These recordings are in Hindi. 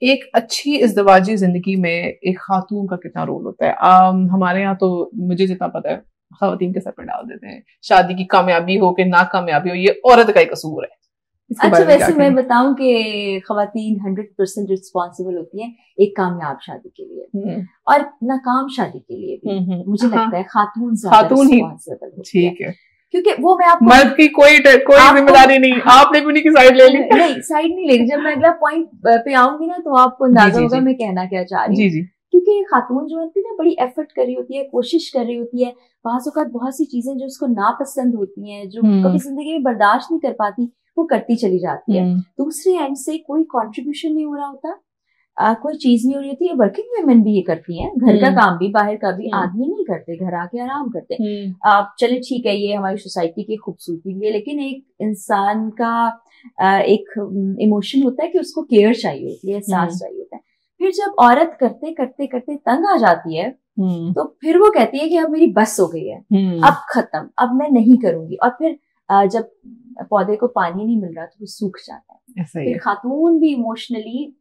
एक अच्छी इज़्दिवाजी जिंदगी में एक खातून का कितना रोल होता है? हमारे यहाँ तो मुझे जितना पता है खवातीन के सर पे डाल देते हैं, शादी की कामयाबी हो कि नाकामयाबी हो ये औरत का ही कसूर है। इसके अच्छा, बारे में क्या वैसे मैं कहें? बताऊं कि खवातीन 100% रिस्पॉन्सिबल होती हैं एक कामयाब शादी के लिए हम्म और नाकाम शादी के लिए भी। मुझे हाँ, लगता है खातून ज्यादा खातून ही रिस्पॉन्सिबल होती है, ठीक है। क्योंकि वो मैं आपको मर्द की कोई कोई आपको जिम्मेदारी नहीं, हाँ, आपने भी उन्हीं की साइड ले ली। नहीं साइड नहीं ले रही। जब मैं अगला पॉइंट पे आऊंगी ना तो आपको जी अंदाजा जी होगा जी मैं कहना क्या चाह रही हूँ। जी जी। क्योंकि खातून जो होती है ना बड़ी एफर्ट कर रही होती है, कोशिश कर रही होती है, बाज़ बहुत सी चीजें जो उसको नापसंद होती हैं, जो कभी हम्म जिंदगी में बर्दाश्त नहीं कर पाती, वो करती चली जाती है। हम्म दूसरे एंड से कोई कंट्रीब्यूशन नहीं हो रहा होता, कोई चीज नहीं हो रही होती। वर्किंग वुमेन भी ये करती हैं, घर का हम्म काम भी, बाहर का भी। हम्म आदमी नहीं करते, घर आके आराम करते। हम्म आप चले ठीक है, ये हमारी सोसाइटी की खूबसूरती भी है, लेकिन एक इंसान का एक इमोशन होता है कि उसको केयर चाहिए होती है, एहसास हम्म चाहिए होता है। फिर जब औरत करते करते करते तंग आ जाती है हम्म तो फिर वो कहती है कि अब मेरी बस हो गई है, हम्म, अब खत्म, अब मैं नहीं करूंगी। और फिर जब पौधे को पानी नहीं मिल रहा तो वो सूख जाता है। ऐसा ही फिर है। खातून भी इमोशनली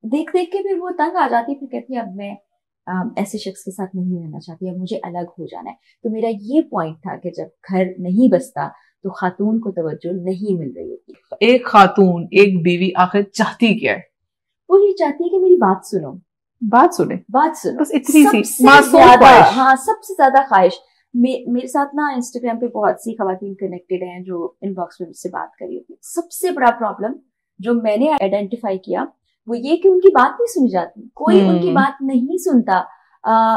देख देख के फिर वो तंग आ जाती है, फिर कहती है अब मैं ऐसे शख्स के साथ नहीं रहना चाहती, अब मुझे अलग हो जाना है। तो मेरा ये पॉइंट था कि जब घर नहीं बसता तो खातून को तवज्जो नहीं मिल रही होती। एक खातून, एक बीवी आखिर चाहती क्या है? वो ये चाहती है कि मेरी बात सुनो, बात सुने, बात सुनो। बस इतनी सी सबसे मासूम ज्यादा, ख्वाहिश। हाँ सबसे ज्यादा ख्वाहिश। मेरे साथ ना इंस्टाग्राम पे बहुत सी खवातीन कनेक्टेड हैं जो इनबॉक्स में मुझसे बात कर रही होती है। सबसे बड़ा प्रॉब्लम जो मैंने आइडेंटिफाई किया वो ये कि उनकी बात नहीं सुनी जाती, कोई उनकी हम्म, बात नहीं सुनता।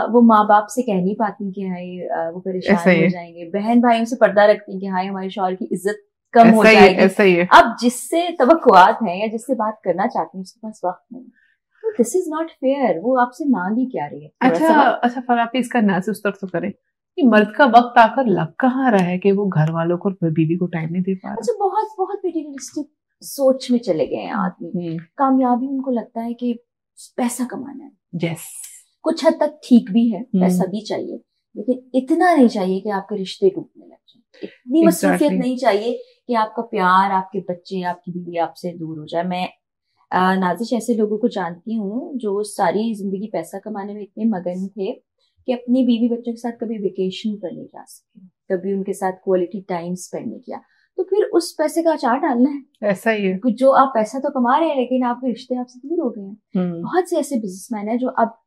वो माँ बाप से कह नहीं पाती कि हाय वो ऐसा परेशान ही हो है, जाएंगे, बहन भाइयों से पर्दा रखती कि हाय हमारे शौहर की इज्जत कम हो ऐसा ही है, जाएगी। ऐसा ही है। अब जिससे तवक्कुआत हैं या जिससे बात करना चाहती हैं उसके पास वक्त नहीं, तो दिस इज नॉट फेयर। वो आपसे मांग ही क्या रही है, थोड़ा अच्छा सा वक्त। अच्छा, पर आप इसका एनालिसिस उस तरफ तो करें कि मर्द का वक्त आकर लग कहाँ रहा है कि वो घर वालों को और बीवी को टाइम नहीं दे पा रहा। अच्छा, बहुत बहुत मटेरियलिस्टिक सोच में चले गए हैं आदमी। कामयाबी उनको लगता है कि पैसा कमाना है। यस। कुछ हद तक ठीक भी है, पैसा भी चाहिए, लेकिन इतना नहीं चाहिए कि आपके रिश्ते टूटने लग जाए। इतनी मसरूफियत एग्जैक्टली। नहीं चाहिए कि आपका प्यार, आपके बच्चे, आपकी बीवी आपसे दूर हो जाए। मैं नाजिश ऐसे लोगों को जानती हूँ जो सारी जिंदगी पैसा कमाने में इतने मगन थे कि अपनी बीवी बच्चों के साथ कभी वेकेशन पर नहीं जा सके, कभी उनके साथ क्वालिटी टाइम स्पेंड नहीं किया। तो फिर उस पैसे का अचार डालना है। ऐसा ही है। जो आप पैसा तो कमा रहे हैं लेकिन आपके रिश्ते आपसे दूर हो गए हैं। बहुत से ऐसे बिजनेसमैन हैं जो अब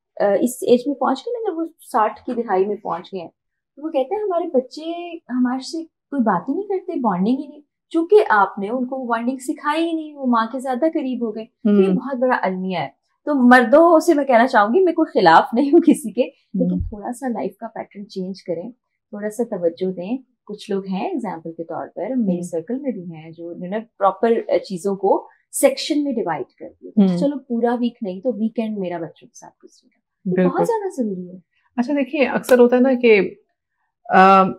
इस एज में पहुंच गए ना, जब वो 60 की दिहाई में पहुंच गए हैं, तो वो कहते हैं हमारे बच्चे हमारे से कोई बात ही नहीं करते, बॉन्डिंग ही नहीं, क्योंकि आपने उनको बॉन्डिंग सिखाई ही नहीं, वो माँ के ज्यादा करीब हो गए। तो ये बहुत बड़ा अलमिया है। तो मर्दों से मैं कहना चाहूंगी, मैं कोई खिलाफ नहीं हूँ किसी के, लेकिन थोड़ा सा लाइफ का पैटर्न चेंज करें, थोड़ा सा तवज्जो दें। कुछ लोग हैं एग्जाम्पल के तौर पर, मेरे सर्कल में भी हैं जो प्रॉपर चीजों को सेक्शन में डिवाइड कर दिया। तो चलो पूरा वीक नहीं तो वीकेंड मेरा बच्चों के साथ गुजरेगा, तो बहुत ज्यादा जरूरी है। अच्छा देखिए, अक्सर होता है ना कि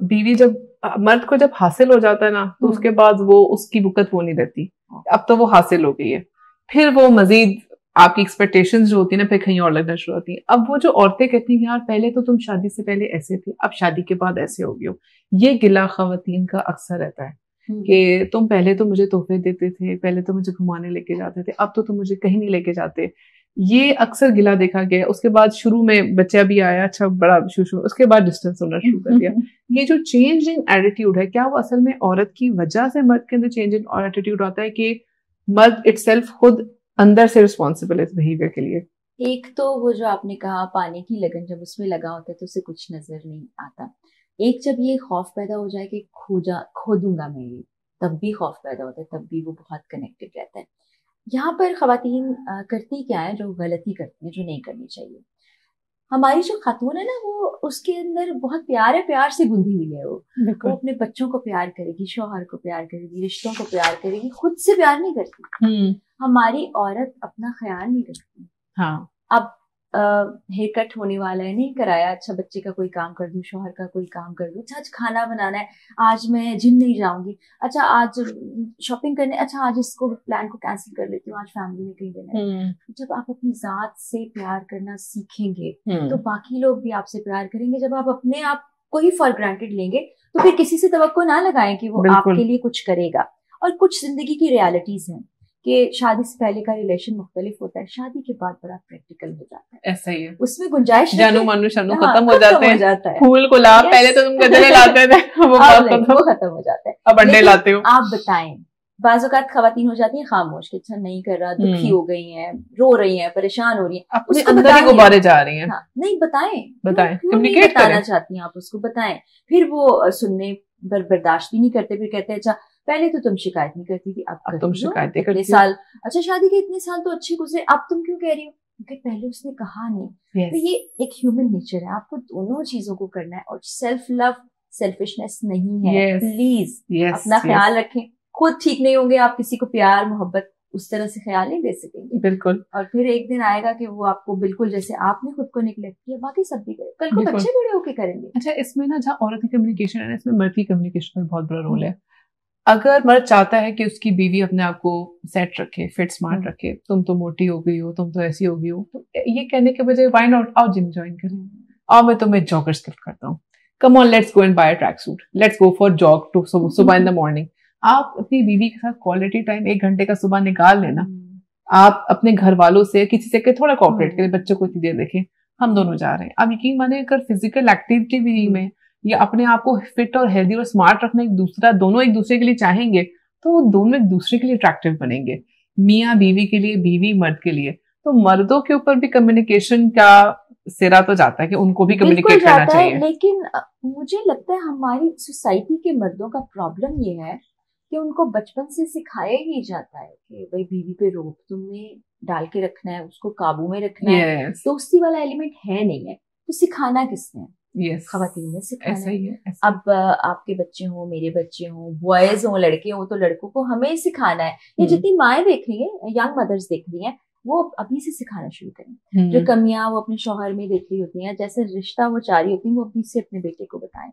बीवी जब मर्द को जब हासिल हो जाता है ना तो उसके बाद वो उसकी बुकत वो नहीं रहती। अब तो वो हासिल हो गई है, फिर वो मजीद आपकी एक्सपेक्टेशंस जो होती है ना फिर कहीं और लगना शुरू होती है। अब वो जो औरतें कहती हैं यार पहले तो तुम शादी से पहले ऐसे थे, अब शादी के बाद ऐसे हो गए हो, ये गिला खवातीन का अक्सर रहता है कि तुम पहले तो मुझे तोहफे देते थे, पहले तो मुझे घुमाने लेके जाते थे, अब तो तुम मुझे कहीं नहीं लेके जाते। ये अक्सर गिला देखा गया। उसके बाद शुरू में बच्चा भी आया, अच्छा बड़ा शुरू, उसके बाद डिस्टेंस होना शुरू कर दिया। ये जो चेंज इन एटीट्यूड है, क्या वो असल में औरत की वजह से मर्द के अंदर चेंज इन एटीट्यूड आता है कि मर्द इटसेल्फ खुद अंदर से रिस्पॉन्सिबल है इस बिहेवियर के लिए? एक तो वो जो आपने कहा पानी की लगन, जब उसमें लगा होता है तो उसे कुछ नजर नहीं आता। एक जब ये खौफ पैदा हो जाए कि खो दूंगा मैं ये, तब भी खौफ पैदा होता है, तब भी वो बहुत कनेक्टेड रहता है। यहाँ पर खवातीन करती क्या है, जो गलती करती है, जो नहीं करनी चाहिए। हमारी जो खातून है ना, वो उसके अंदर बहुत प्यार है, प्यार से बुंदी हुई है। वो अपने बच्चों को प्यार करेगी, शौहर को प्यार करेगी, रिश्तों को प्यार करेगी, खुद से प्यार नहीं करती। हमारी औरत अपना ख्याल नहीं रखती। हाँ। अब हेयर कट होने वाला है, नहीं कराया, अच्छा बच्चे का कोई काम कर दूं, शौहर का कोई काम कर दूं, अच्छा आज खाना बनाना है, आज मैं जिम नहीं जाऊंगी, अच्छा आज शॉपिंग करने, अच्छा आज इसको प्लान को कैंसिल कर लेती हूँ, आज फैमिली में कहीं देना है। जब आप अपनी जात से प्यार करना सीखेंगे तो बाकी लोग भी आपसे प्यार करेंगे। जब आप अपने आप को ही फॉर ग्रांटेड लेंगे तो फिर किसी से तवक्को ना लगाएं कि वो आपके लिए कुछ करेगा। और कुछ जिंदगी की रियलिटीज हैं कि शादी से पहले का रिलेशन मुख्तलिफ होता है, शादी के बाद बड़ा प्रैक्टिकल हो जाता है। ऐसा ही है, उसमें गुंजाइश जानू मानू शानू हाँ, खत्म हो जाते हैं। फूल गुलाब पहले तो तुम गजरे लाते थे, वो खत्म हो जाता है। अब अंडे लाते हो। आप बताएं, बाज़ औक़ात खवातीन हो जाती हैं खामोश कि अच्छा नहीं कर रहा, दुखी हो गई हैं, रो रही हैं, परेशान हो रही हैं, अपने अंदर ही गुब्बारे जा रही हैं। हाँ, नहीं बताएं, क्यों नहीं बताना चाहती हैं आप उसको बताएं। फिर वो सुनने पर बर्दाश्त भी नहीं करते, फिर कहते हैं अच्छा पहले तो तुम शिकायत नहीं करती थी, अब तुम शिकायतें करती हो। साल, अच्छा शादी के इतने साल तो अच्छे गुजरे, अब तुम क्यों कह रही हो? क्योंकि पहले उसने कहा नहीं। तो ये एक ह्यूमन नेचर है, आपको दोनों चीजों को करना है। और सेल्फ लव सेल्फिशनेस नहीं है। प्लीज अपना ख्याल रखें। खुद ठीक नहीं होंगे, आप किसी को प्यार मोहब्बत उस तरह से ख्याल नहीं दे सकेंगे। बिल्कुल। और फिर एक दिन आएगा कि वो आपको बिल्कुल जैसे आपने खुद को निगलेक्ट किया, बाकी सब भी करें, कल को बच्चे बड़े होके करेंगे। अच्छा, इसमें ना जहाँ औरत की कम्युनिकेशन है ना, इसमें मर्द की कम्युनिकेशन का बहुत बड़ा रोल है। अगर मर्द चाहता है कि उसकी बीवी अपने आप को सेट रखे, फिट स्मार्ट रखे, तुम तो मोटी हो गई हो, तुम तो ऐसी हो गई हो, तो ये कहने के बजाय व्हाई नॉट आओ जिम ज्वाइन करें, आओ मैं तुम्हें जॉगर्स गिफ्ट करता हूँ, come on let's go and buy a track suit, let's go for jog to सुबह इन द मॉर्निंग। आप अपनी बीवी के साथ क्वालिटी टाइम 1 घंटे का सुबह निकाल लेना। आप अपने घर वालों से किसी से थोड़ा कोऑपरेट करें, बच्चों को इतनी देर देखें, हम दोनों जा रहे हैं। अब यकीन माने अगर फिजिकल एक्टिविटी में या अपने आप को फिट और हेल्दी और स्मार्ट रखना दोनों एक दूसरे के लिए चाहेंगे, तो वो दोनों एक दूसरे के लिए अट्रैक्टिव बनेंगे। मियाँ बीवी के लिए, बीवी मर्द के लिए। तो मर्दों के ऊपर भी कम्युनिकेशन का सिरा तो जाता है कि उनको भी कम्युनिकेट करना चाहिए। लेकिन मुझे लगता है हमारी सोसाइटी के मर्दों का प्रॉब्लम ये है कि उनको बचपन से सिखाया ही जाता है कि भाई बीवी पे रोक तुम्हें डाल के रखना है, उसको काबू में रखना है। दोस्ती वाला एलिमेंट है नहीं है, तो सिखाना किसने है? खवातीन ने सिखाना है। अब आपके बच्चे हो, मेरे बच्चे हो, बॉयज हो, लड़के हो, तो लड़कों को हमें सिखाना है। ये जितनी माएँ देख रही है, यंग मदर्स देख रही है, वो अभी से सिखाना शुरू करें। जो कमियां वो अपने शौहर में देख रही होती हैं, जैसे रिश्ता वो चाह रही होती है, वो अभी से अपने बेटे को बताएं।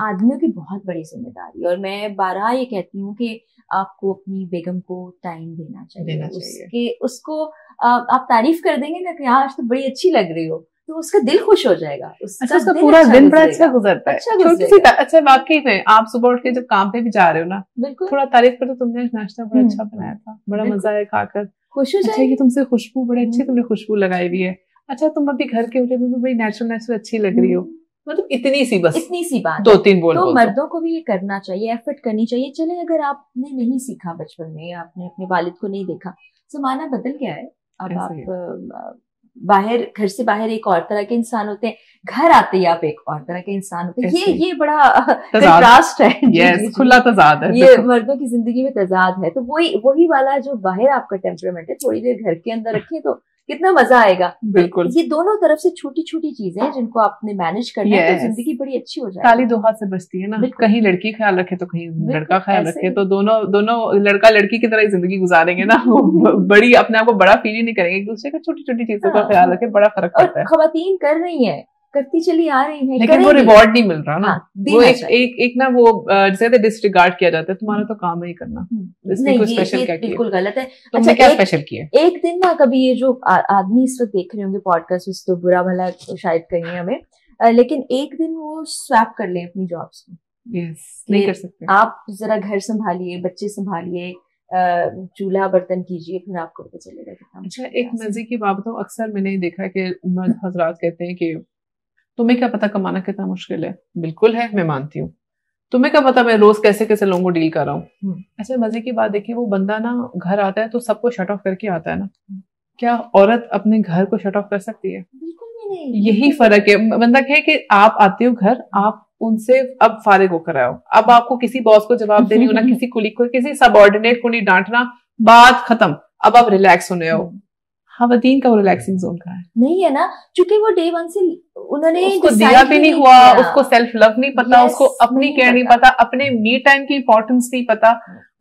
आदमियों की बहुत बड़ी जिम्मेदारी, और मैं बारहा ये कहती हूँ कि आपको अपनी बेगम को टाइम देना चाहिए। उसको आप तारीफ कर देंगे ना कि आज तो बड़ी अच्छी लग रही हो, तो उसका दिल खुश हो जाएगा। उसका पूरा दिन बड़ा अच्छा गुजरता है। अच्छा वाकई में आप सुबह उठ के जब काम पे भी जा रहे हो ना, थोड़ा तारीफ करो, तुमने नाश्ता बड़ा अच्छा बनाया था, बड़ा मजा आया खाकर, खुश हो जाए। अच्छा ये तुमसे खुशबू बड़े अच्छी, तुमने खुशबू लगाई हुई है, अच्छा तुम अभी घर के उठे भी बड़ी नेचुरल अच्छी लग रही हो। मतलब इतनी सी बात 2-3 बोल। तो मर्दों को भी ये करना चाहिए, एफर्ट करनी चाहिए। चले अगर आपने नहीं सीखा बचपन में, आपने अपने वालिद को नहीं देखा, जमाना बदल गया है। अब आप बाहर, घर से बाहर एक और तरह के इंसान होते हैं, घर आते ही आप एक और तरह के इंसान होते हैं। ये बड़ा कंट्रास्ट है, खुला तजाद है, ये मर्दों की जिंदगी में तजाद है। तो वही वाला जो बाहर आपका टेम्परामेंट है, थोड़ी देर घर के अंदर रखें तो कितना मजा आएगा। बिल्कुल। ये दोनों तरफ से छोटी छोटी चीजें हैं जिनको आपने मैनेज करना है, तो जिंदगी बड़ी अच्छी हो जाएगी। ताली 2 हाथ से बचती है ना, कहीं लड़की ख्याल रखे तो कहीं लड़का ख्याल रखे, तो दोनों लड़का लड़की की तरह ही जिंदगी गुजारेंगे ना। बड़ी अपने आप को बड़ा फील ही नहीं करेंगे, एक दूसरे का छोटी छोटी चीजों का ख्याल रखे, बड़ा फर्क पड़ता है। खवातीन कर रही है, करती चली आ रही है, लेकिन वो रिवॉर्ड नहीं मिल रहा ना। वो एक ना वो जैसे डिसरिगार्ड किया जाता है, तुम्हारा तो काम ही करना, इसमें कोई स्पेशल क्या किया? बिल्कुल गलत है। तुमने क्या स्पेशल किया? एक दिन ना कभी ये जो आदमी इस वक्त देख रहे होंगे पॉडकास्ट, उस तो बुरा भला शायद कहेंगे हमें, लेकिन एक दिन वो स्वैप कर लें अपनी जॉब्स को। नहीं कर सकते। आप जरा घर संभालिए, बच्चे संभालिए, चूल्हा बर्तन कीजिए, फिर आपको पता चलेगा कितना। अच्छा एक मजे की बात बताऊं, अक्सर मैंने देखा कि मर्द हजरात कहते हैं कि तुम्हें क्या पता कमाना कितना मुश्किल है। बिल्कुल है, मैं मानती हूँ। तुम्हें क्या पता मैं रोज कैसे कैसे लोगों को डील कर रहा हूँ। अच्छा मजे की बात देखिए, वो बंदा ना घर आता है तो सबको शट ऑफ करके आता है ना। क्या औरत अपने घर को शट ऑफ कर सकती है? बिल्कुल भी नहीं। यही फर्क है। बंदा कहे कि आप आते हो घर, आप उनसे अब फारिग होकर आओ, अब आपको किसी बॉस को जवाब देनी हो ना, किसी कुलीग को, किसी सबऑर्डिनेट को नहीं डांटना, बात खत्म, अब आप रिलैक्स होने आओ। खवातीन का वो रिलैक्सिंग जोन कहाँ है? नहीं है ना, क्योंकि वो डे 1 से उन्होंने उसको दिया भी नहीं हुआ, उसको सेल्फ लव नहीं पता, उसको अपनी केयर नहीं पता, अपने मी टाइम की इंपॉर्टेंस नहीं पता।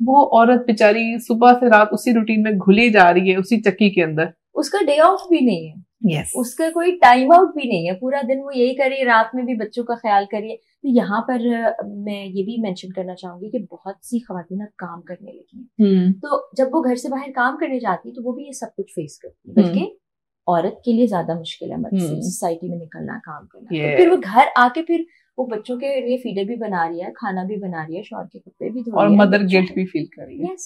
वो औरत बेचारी सुबह से रात उसी रूटीन में घुली जा रही है, उसी चक्की के अंदर। उसका डे ऑफ भी नहीं है। उसका कोई टाइम आउट भी नहीं है, पूरा दिन वो यही करे, रात में भी बच्चों का ख्याल करिए। तो यहाँ पर मैं ये भी मेंशन करना चाहूंगी कि बहुत सी खवातीन काम करने लगी, तो जब वो घर से बाहर काम करने जाती तो वो भी ये सब कुछ फेस करती, बल्कि औरत के लिए ज्यादा मुश्किल है मर्द से सोसाइटी में निकलना, काम करना। तो फिर वो घर आके फिर वो बच्चों के लिए फीडर भी बना रही है, खाना भी बना रही है, शौहर के कपड़े भी धो रही है, और मदर गिल्ट भी फील कर रही है।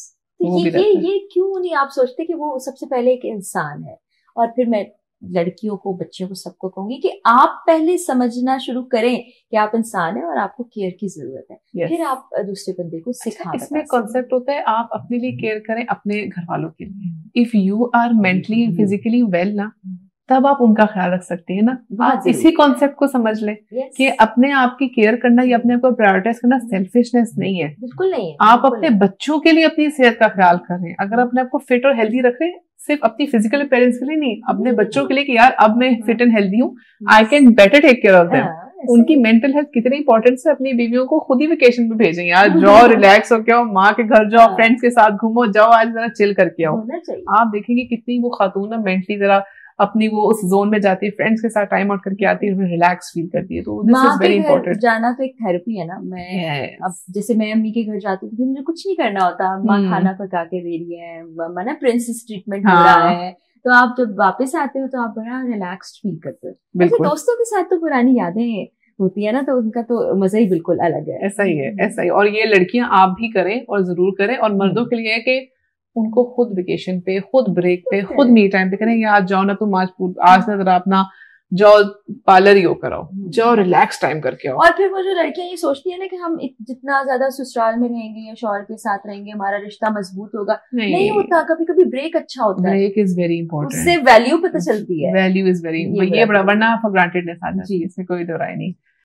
तो ये क्यों नहीं आप सोचते कि वो सबसे पहले एक इंसान है? और फिर मैं लड़कियों को, बच्चों को, सबको कहूंगी कि आप पहले समझना शुरू करें कि आप इंसान हैं और आपको केयर की जरूरत है, फिर आप दूसरे बंदे को सिखा। इसमें कॉन्सेप्ट होता है आप अपने लिए केयर करें, अपने घर वालों के लिए। If you are mentally and physically well ना, तब आप उनका ख्याल रख सकते हैं ना। आप इसी कॉन्सेप्ट को समझ लें कि अपने आप की केयर करना या अपने आप को प्रायोरिटाइज करना सेल्फिशनेस नहीं है, बिल्कुल नहीं है। आप अपने बच्चों के लिए अपनी सेहत का ख्याल करें। अगर अपने आप को फिट और हेल्दी रखें, सिर्फ अपनी फिजिकल अपीयरेंस के लिए नहीं, अपने बच्चों के लिए कि यार अब मैं फिट एंड हेल्दी हूँ, I can better take care of them. उनकी मेंटल हेल्थ कितनी इंपॉर्टेंट है, अपनी बीवियों को खुद ही वेकेशन पे भेजें यार, जाओ रिलैक्स हो के आओ, माँ के घर जाओ, फ्रेंड्स के साथ घूमो, जाओ आज जरा चिल करके आओ। आप देखेंगे कितनी वो खातून ना मेंटली जरा अपनी वो उस जोन में जाती है, फ्रेंड्स के साथ टाइम आउट करके आती है, रिलैक्स फील करती है। तो दिस इज वेरी इंपॉर्टेंट। जाना तो एक थेरेपी है ना। मैं अब जैसे मैं अम्मी के घर जाती थी, मुझे कुछ नहीं करना होता, माँ खाना पका के दे रही है, माँ ना प्रिंसेस ट्रीटमेंट हो रहा है, तो आप जब वापस आते हो तो आप बड़ा रिलैक्स्ड फील करते हो। दोस्तों के साथ तो पुरानी यादें होती है ना, तो उनका तो मजा ही बिल्कुल अलग है। ऐसा ही है, ऐसा ही। और ये लड़कियां आप भी करें और जरूर करें। और मर्दों के लिए है कि उनको खुद वेकेशन पे, खुद ब्रेक पे, खुद मी टाइम पे करें, आज जाओ ना तुम, आज ना जरा अपना जाओ पार्लर ही हो कराओ, जाओ रिलैक्स टाइम करके आओ। और फिर वो जो लड़कियां ये सोचती है ना कि हम जितना ज्यादा ससुराल में रहेंगे या शौहर के साथ रहेंगे हमारा रिश्ता मजबूत होगा, नहीं होता। कभी कभी ब्रेक अच्छा होता है, ब्रेक इज वेरी इंपॉर्टेंट, उससे वैल्यू पता चलती है। वैल्यू इज वेरी, ये बड़ा वरना फॉर ग्रांटेडनेस आ जाती है, इसमें कोई दो राय नहीं।